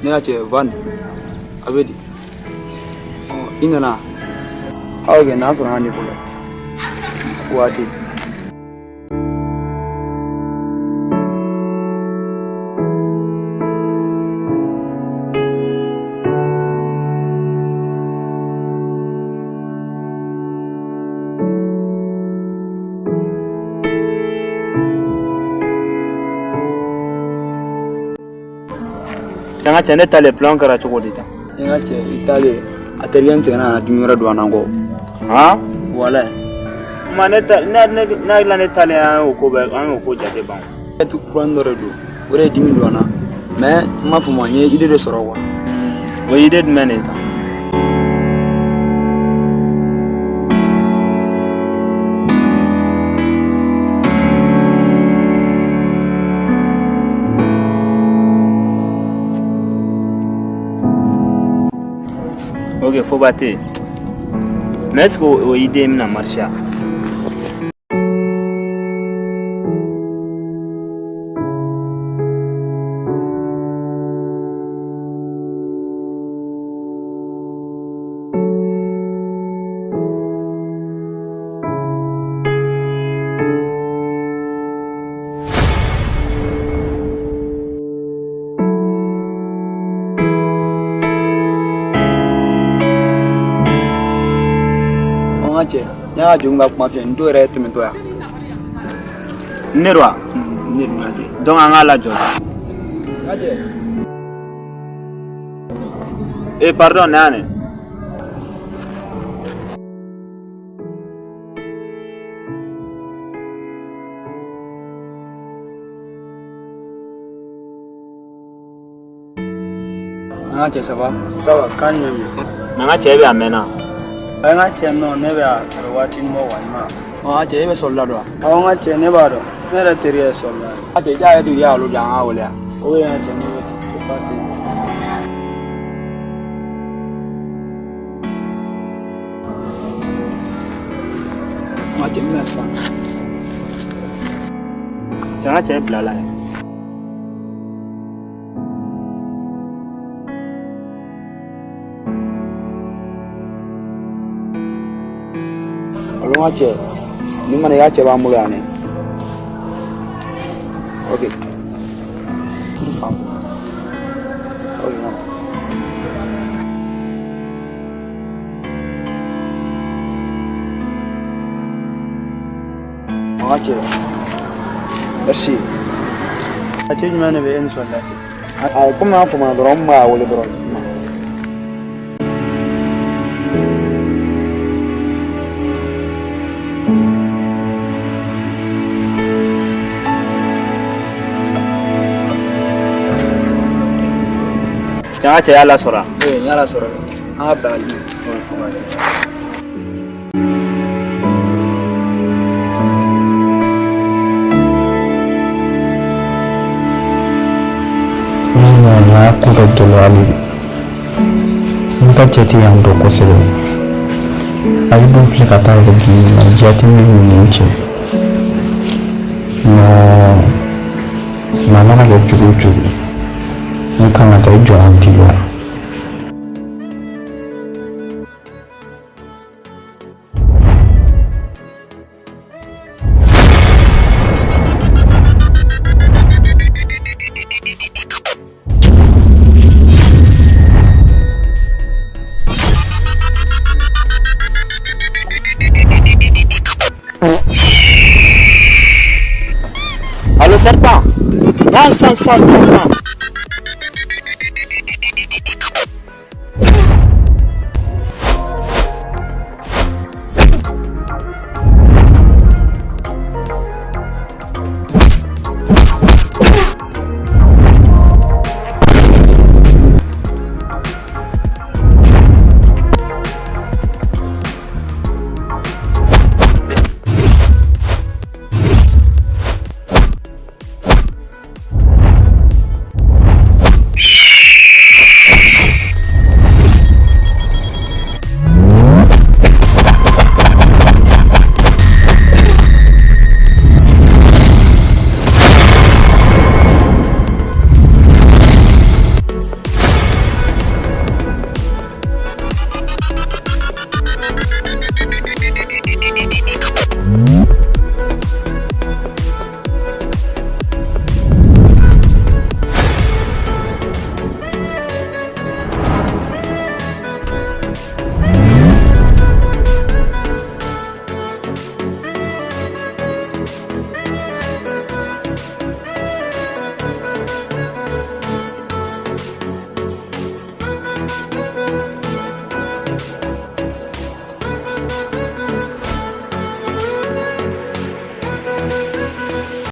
Neache Van Abedi. Oh, Inana. How again, answer Hannibal. What it? Tanga chane tale plan kara chokolita. Tanga che itale Teriya ngana jumura duanango. Ha? Wala. Maneta na ila ne tale an ko jate ban. Tu prendre do. Ore dimi duana. Mais ma fuma nye ide de soro wa. Wo ide de meneta. Ok, faut battre. Mais est-ce que vous avez idée de marcher? Nya junga kuma fi ndo re timi to ya. Nerwa. Donc on a la joie. Eh pardon nane. Ngache ça va? Ça va quand même. Nanga chebe amena. Nga che no ne ba wati mo wa ma. Nga che be solla do. Nga che ne ba do. Ne ra Teriya solla. Nga che ja du ya lu jang a wala. O ya che ne wati fo pati. Nga che na sa. Tanga che blala. Ngache ni mana ya che ba mulane. Okay. Sifam. Okay. Ngache. Merci. Ache ni mana be en sollati. Ai come ha fumato romba vuole dormire. Tanga che ala sora. Yala sora. Ah bali. Ya kuda gelali. Muka cheti yang doko sebe. Ayi dun filɛ ka taa yɛrɛ bi jati min ni cɛ. Ma mana kɛ cogo o cogo. N kan ka taa jɔ an tigi la. Allo serpent. Non, sans.